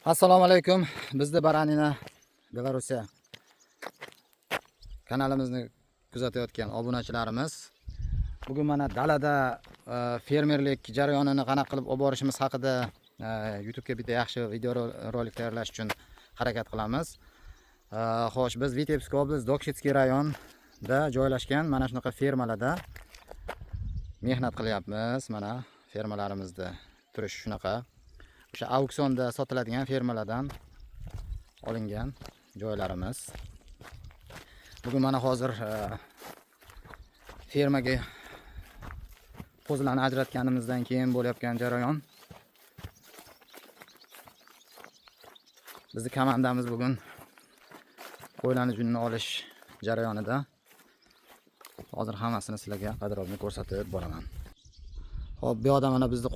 Assalomu alaykum. Bizda Baranina Belorussiya kanalimizni kuzatayotgan obunachilarimiz bugun mana dalada fermerlik jarayonini qanaqa qilib olib borishimiz haqida YouTube ga bitta yaxshi video rolik tayyorlash uchun harakat qilamiz. Xo'sh, biz Vitebsk oblast Dokshitskiy rayonda joylashgan mana shunaqa fermalarda mehnat qilyapmiz. Mana fermalarimizda turish shunaqa. O'sha auksionda sotiladigan fermalardan olingan joylarimiz. Bugun mana hozir fermaga qo'zilarni ajratganimizdan keyin bo'layotgan jarayon. Bizning komandamiz bugun qo'ylarni junini olish jarayonida. Hozir hammasini sizlarga qadrobni ko'rsatib boraman. Xo'p, bu yoqda mana bizning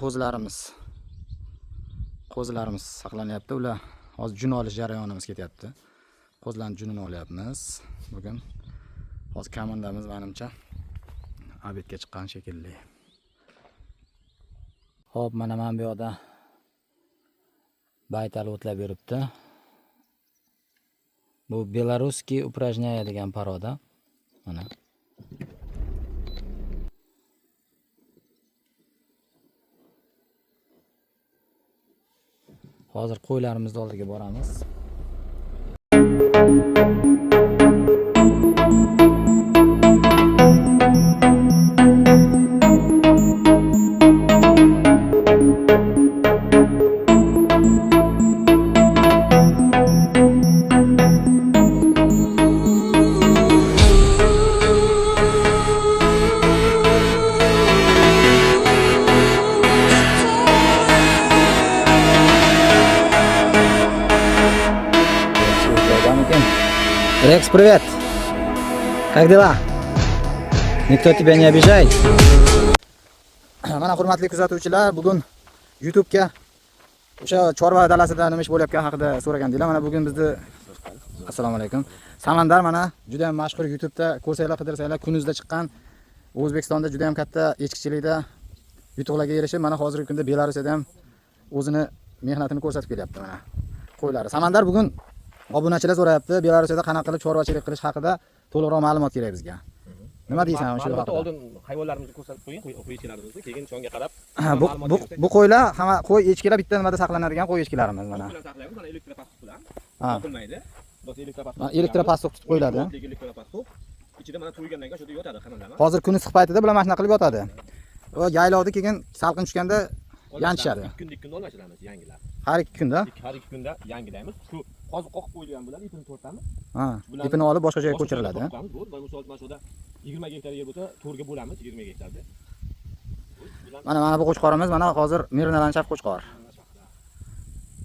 qo'zilarimiz saqlanyapti. Ular hozir jun olish jarayonimiz ketyapti. Qo'zilarning junini olyapmiz. Bugun hozir komandamiz menimcha obedga chiqqan shekilli. Xo'p, mana bu yoqda baytal o'tlab yuribdi. Bu Beloruskiy упражнение degan paroda. Mana hozir qo'ylarimizni oldiga boramiz. Рекс, привет! Как дела? Никто тебя не обижает? Mana hurmatli kuzatuvchilar, bugun YouTube ga o'sha chorva dalasida nima ish bo'layotgani haqida so'ragandinglar. Mana bugun bizni assalomu alaykum. Samandar mana juda ham mashhur YouTube'da ko'rsanglar, qidirsanglar kunuzda chiqqan O'zbekistonda juda ham katta echkichilikda yutuqlarga erishib, mana hozirgi kunda Belarusda ham o'zini mehnatini ko'rsatib kelyapti mana qo'ylari. Samandar bugun obunachilar so'rayapti, Belarusda qanaqa qilib chorvachilik qilish haqida to'liqroq ma'lumot kerak bizga. Nima deysan o'sha haqida? Oldin hayvonlarimizni ko'rsatib qo'ying, qo'y-echkilarimizni, keyin songa qarab bu qo'ylar hamma qo'y echkilar bitta nimada saqlanadigan qo'y echkilarimiz mana. Mana elektropastoq bilan topilmaydi. Bos elektropastoq tutib qo'yiladi. Elektropastoq ichida mana to'ygandan keyin shu yerda yotadi xonadonda. Hozir kun issiq paytida bular mashina qilib yotadi. Va yaylovda keyin salqin tushganda yanchishadi. 2 kunda olmashtiramiz yangilar. Har 2 kunda? Har 2 kunda yangilaymiz. Shu hozir qoqib qo'yilgan bular ipini tortamiz. Ha, ipini olib boshqa joyga ko'chiriladi. Misol mana shunda 20 gektar yer bo'lsa, to'rga bo'lamiz 20 gektarda. Mana bu qo'chqorimiz mana hozir Mirnalanchaf qo'chqor.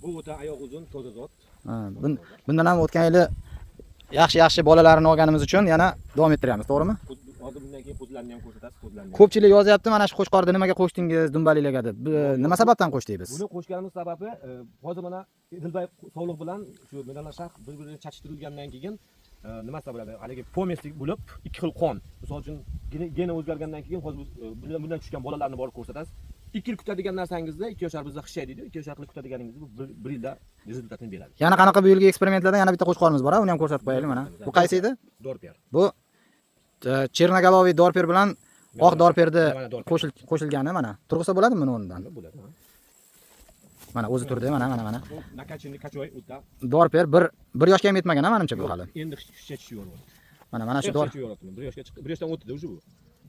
Bu o'ta oyoq uzun, toza zot. Ha, bundan ham o'tgan yili yaxshi bolalarini olganimiz uchun yana davom ettiramiz, to'g'rimi? Hozir bundan keyin qo'zlarni ham ko'rsatasiz, qo'zlarni. Ko'pchilik yozyapti, mana shu qo'chqorni nimaga qo'shdingiz Dumbaliklarga deb. Nima sababdan qo'shdik biz? Buni qo'shganimiz sababi hozir mana Dilbay sog'liq bilan shu Mirnalanchaf bir-birini chachishtirilgandan keyin nima bo'ladi? Haligi pomestlik bo'lib, ikki xil qon. Misol uchun geni o'zgargandan keyin hozir bundan tushgan bolalarni borib ko'rsatasiz. 2 yil kutadigan narsangizda 2 yoshlar bizda xishay deydi. 2 yoshlar qilib kutadiganingizni bu 1 yilda rezultatini beradi. Yana qanaqa bu yilgi eksperimentlardan yana bitta qo'chqorimiz bor, uni ham ko'rsatib qo'yaylik mana. Bu qaysi edi? Dorper. Bu Chernogaloviy dorper bilan oq dorperni qo'shilgani mana. Turg'isa bo'ladimi buni o'rnidan? Bo'ladi. Mana o'zi turdi, mana. Bu nakachinli kachoy o'ta. Dorper 1 yoshga ham yetmagan, menimcha bu hali. Endi xishay tushyapti. Mana shu 1 yoshga chiqdi. 1 yoshdan o'tdi o'sha bu.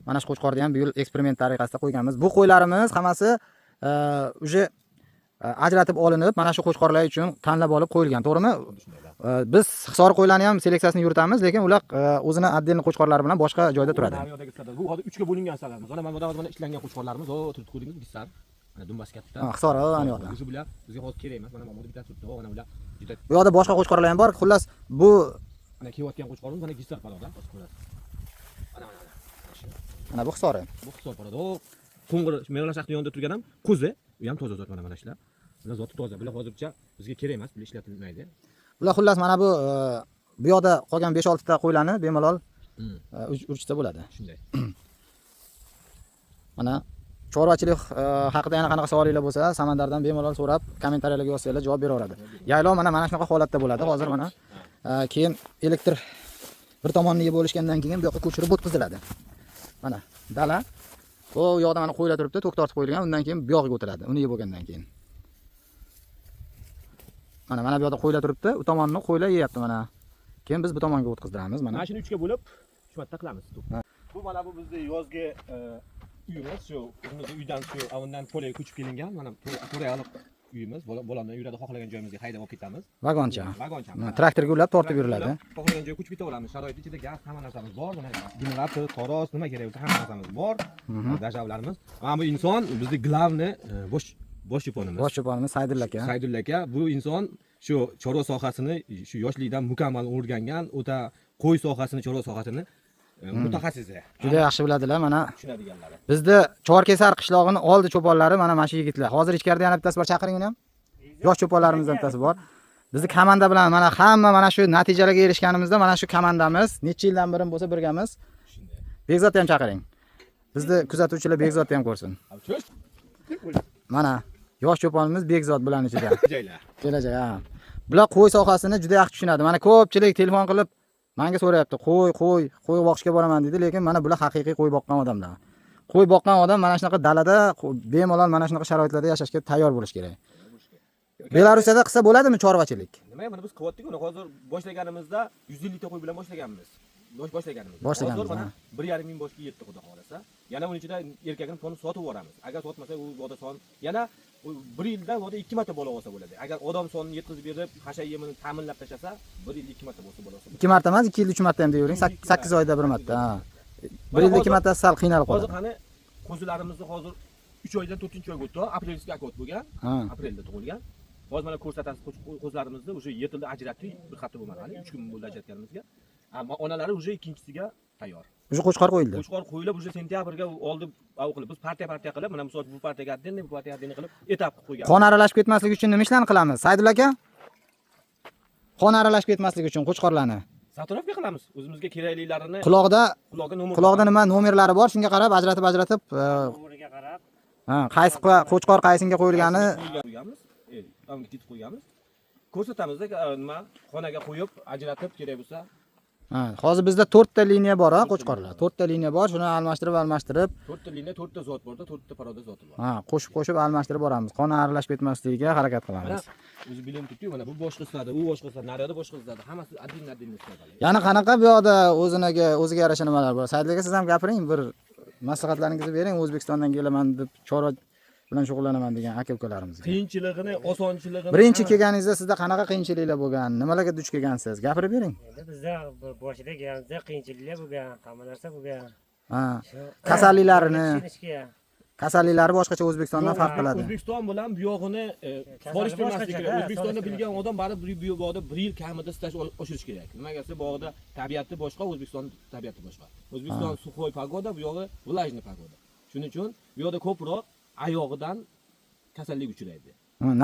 Mana shu qo'chqorni ham bu yil eksperiment tariqasida qo'yganmiz. Bu qo'ylarimiz hammasi uje ajratib olinib, mana shu qo'chqorlar uchun tanlab olib qo'yilgan, to'g'rimi? Biz Hisor qo'ylarni ham seleksiyasini yuritamiz, lekin ular o'zini отдельный qo'chqorlari bilan boshqa joyda turadi. Bu hozir 3 ga bo'lingan salarimiz. Mana ishlangan qo'chqorlarimiz, turib qo'ydingiz, bisar. Mana dumbasi katta. Hisor, ana yoqda. O'zi bular bizga hozir kerak emas. Mana bitta turibdi, mana ular juda. Bu yoqda boshqa qo'chqorlar ham bor. Xullas, bu mana kiyotgan qo'chqorimiz mana gisar paroda, mana bu Hisori. Bu Hisor paroda. Qo'ng'ir Mirnalanchafning yonida turgan ham qo'zi, u ham toza zot mana shular. Bular zoti toza. Bular hozircha bizga kerak emas, bular ishlatilmaydi. Bular xullas mana bu yoqda qolgan 5-6 ta qo'ylarni bemalol urchitsa bo'ladi. Shunday. Mana chorvachilik haqida yana qanaqa savolinglar bo'lsa, Samandardan bemalol so'rab, kommentariyalarga yozsanglar javob beraveradi. Yaylov mana shunaqa holatda bo'ladi. Hozir mana keyin elektr bir tomonni yeb bo'lishgandan keyin bu yoqqa ko'chirib o'tkaziladi. Mana dala. Bu yoqda mana qo'ylar turibdi, tok tortib qo'yilgan. Undan keyin bu yoqqa o'tiladi. Uni yeb bo'lgandan keyin. Mana bu yoqda qo'ylar turibdi. U tomonni qo'ylar yeyapti mana. Keyin biz bu tomonga o'tkazdiramiz mana. Mana shuni 3 ga bo'lib, shu yerda qilamiz. Bu mana bu bizning yozgi uyimiz, shu o'zimizning uydan shu avundan Polaga ko'chib kelingan, mana Porayaliq uyimiz. Bolalardan yuradi, xohlagan joyimizga haydab olib ketamiz. Vagoncha. Vagoncha. Traktorga ulab tortib yuriladi. Xohlagan joyga ko'chib ketaveramiz. Sharoit ichida gaz, hamma narsamiz bor. Mana generator, toros, nima kerak bo'lsa hamma narsamiz bor. Dajavlarimiz. Mana bu inson bizning glavni bosh cho'ponimiz. Bosh cho'ponimiz Saydulla aka. Saydulla aka bu inson shu chorva sohasini shu yoshlikdan mukammal o'rgangan, o'ta qo'y sohasini, chorva sohasini mutaxassisi. Juda yaxshi biladilar mana. Tushunadiganlari. Bizda Chorkesar qishlog'ining oldi cho'ponlari mana shu yigitlar. Hozir ichkarida yana bittasi bor, chaqiring uni ham. Yosh cho'ponlarimizdan bittasi bor. Bizni komanda bilan mana shu natijalarga erishganimizda mana shu komandamiz necha yildan beri bo'lsa birgamiz. Bekzodni ham chaqiring. Bizni kuzatuvchilar Bekzodni ham ko'rsin. Mana yosh cho'ponimiz Bekzod bilan ichida. Kelajak, ha. Bular qo'y sohasini juda yaxshi tushunadi. Mana ko'pchilik telefon qilib menga so'rayapti, qo'y boqishga boraman dedi, lekin mana bular haqiqiy qo'y boqqan odamlar. Qo'y boqqan odam mana shunaqa dalada bemalol mana shunaqa sharoitlarda yashashga tayyor bo'lish kerak. Belarusda qilsa bo'ladimi chorvachilik? Nima, mana biz qilyaptik, uni hozir boshlaganimizda 150 ta qo'y bilan boshlaganmiz. Boshlaganmiz. Boshlaganmiz. Hozir mana 1,5 ming boshga yetdi, xudo xolasa. Yana uning ichida erkagini poni sotib yuboramiz. Agar sotmasa u boda son yana 1 yilda boda 2 marta bola olsa bo'ladi. Agar odam sonini yetkazib berib, hashay yemini ta'minlab tashasa, 1 yilda 2 marta bo'lsa bo'ladi. 2 marta emas, 2 yilda 3 marta ham deyvering. 8 oyda 1 marta. 1 yilda 2 marta sal qiynalib qoladi. Hozir qani qo'zilarimizni hozir 3 oydan 4-oyga o'tdi. Aprelga akot bo'lgan. Aprelda tug'ilgan. Hozir mana ko'rsatasiz qo'zilarimizni o'sha yetilda ajratdik, bir hafta bo'lmadi hali, 3 kun bo'ldi ajratganimizga. Ammo onalari o'sha ikkinchisiga tayyor. O'sha qo'chqor qo'yildi. Qo'chqor qo'yilib, o'sha sentyabrga oldi qilib, biz partiya qilib, mana misol bu partiyaga addinni, bu partiyaga addinni qilib etap qilib qo'ygan. Qon aralashib ketmasligi uchun nima ishlarni qilamiz? Saydulla aka? Qon aralashib ketmasligi uchun qo'chqorlarni Saturovka qilamiz. O'zimizga keraklilarini quloqda nima nomerlari bor, shunga qarab ajratib nomeriga qarab. Qaysi qo'chqor qaysinga qo'yilgani qo'yganmiz. Amga titib qo'yganmiz. Ko'rsatamizda nima xonaga qo'yib, ajratib kerak bo'lsa. Hozir bizda 4 ta liniya bor, qo'chqorlar. 4 ta liniya bor, shuni almashtirib 4 ta liniya, 4 ta zot borda, 4 ta paroda zoti bor. Qo'shib almashtirib boramiz. Qon aralashib ketmasligiga harakat qilamiz. O'zi bilim tutdi, mana bu boshqa istadi, u boshqa istadi, naryoqda boshqa istadi. Hammasi addin istadi. Yana qanaqa bu yoqda o'ziga yarasha nimalar bor? Saydulla aka, siz ham gapiring, bir maslahatlaringizni bering. O'zbekistondan kelaman deb chorva bilan shug'ullanaman degan aka-ukalarimizga. Qiyinchiligini, osonchiligini. Birinchi kelganingizda sizda qanaqa qiyinchiliklar bo'lgan? Nimalarga duch kelgansiz? Gapirib bering. Bizda boshida kelganimizda qiyinchiliklar bo'lgan, hamma narsa bo'lgan. Kasalliklari boshqacha O'zbekistondan farq qiladi. O'zbekiston bilan bu yog'ini qolish bermaslik kerak. O'zbekistonda bilgan odam baribir bu yoqda 1 yil kamida staj oshirish kerak. Nimaga desa, bu yoqda tabiati boshqa, O'zbekiston tabiati boshqa. O'zbekiston suxoy pagoda, bu yog'i vlajniy pagoda. Shuning uchun bu yoqda ko'proq oyog'idan kasallik uchraydi.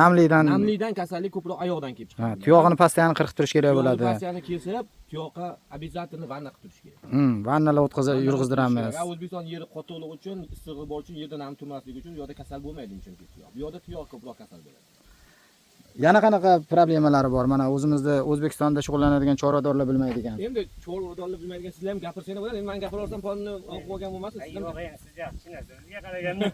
Namlikdan kasallik ko'proq oyoqdan kelib chiqadi. Tuyog'ini pastani qirqib turish kerak bo'ladi. Pastani kesib, tuyoqqa обязательно vanna qilib turish kerak. Vannalar yurg'izdiramiz. O'zbekiston yeri qotiligi uchun, issig'i bor uchun, yerda nam turmasligi uchun bu yoqda kasal bo'lmaydi chunki tuyoq. Bu yoqda tuyoq ko'proq kasal bo'ladi. Yana qanaqa problemalari bor? Mana o'zimizda O'zbekistonda shug'ullanadigan chorvadorlar bilmaydigan. Endi chorvadorlar bilmaydigan sizlar ham gapirsanglar bo'ladi. Endi men gapiraversam ponni o'qib olgan bo'lmasin. Yo'q, siz yaxshi narsaga qaraganda.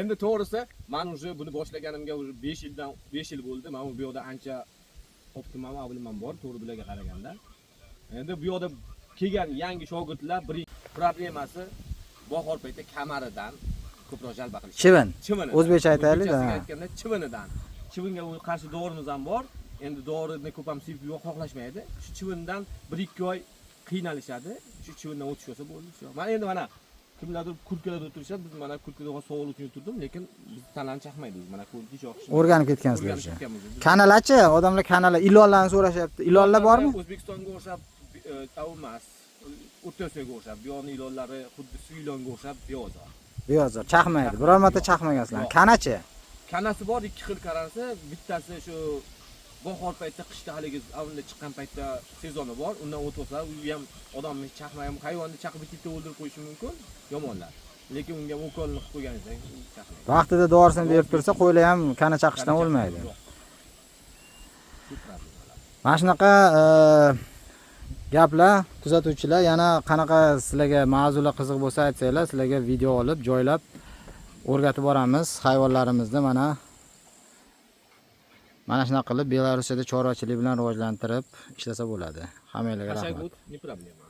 Endi to'g'risi, men уже buni boshlaganimga 5 yil bo'ldi. Men bu yoqda ancha optimum bilimim bor, to'g'ri bilaga qaraganda. Endi bu yoqda kelgan yangi shogirdlar bir problemasi bahor payti kamaridan ko'proq jalba qilish. Chivin. O'zbekcha aytaylik-da. Aytganda chivinidan. Chivinga qarshi dorimiz ham bor. Endi dorini ko'p ham sevib xohlashmaydi. Shu chivindan 1-2 oy qiynalishadi. Shu chivindan o'tish olsa bo'ldi. Men endi mana kimlardir kurkalarda o'tirishadi. Biz mana kurkada sog'liq uchun o'tirdim, lekin biz tanani chaqmaydi. Mana ko'rdik o'qish. O'rganib ketgansizlar. Kanalachi, odamlar kanala ilonlarni so'rashyapti. Ilonlar bormi? O'zbekistonga o'xshab emas. O'rtasiga o'xshab, bu yoqning ilonlari xuddi suv ilonga o'xshab beyozor. Beyozor, chaqmaydi. Biror marta chaqmagansizlar. Kanachi? Kanasi bor, 2 xil kanasi. Bittasi shu bahor paytida, qishda haligi avvalda chiqqan paytda sezoni bor. Undan o't bo'lsa, u ham odamni chaqmayam, hayvonni chaqib bitib o'ldirib qo'yishi mumkin. Yomonlar. lekin unga ukolni qilib qo'yganingizdan chaqmaydi. Vaqtida dorisini berib tursa, qo'ylar ham kana chaqishdan o'lmaydi. Mana shunaqa gaplar, kuzatuvchilar, yana qanaqa sizlarga mavzular qiziq bo'lsa aytsanglar, sizlarga video olib, joylab o'rgatib boramiz hayvonlarimizni. Mana shunaqa qilib Belarusiyada chorvachilik bilan rivojlantirib ishlasa bo'ladi. Hammalarga rahmat. Не проблема.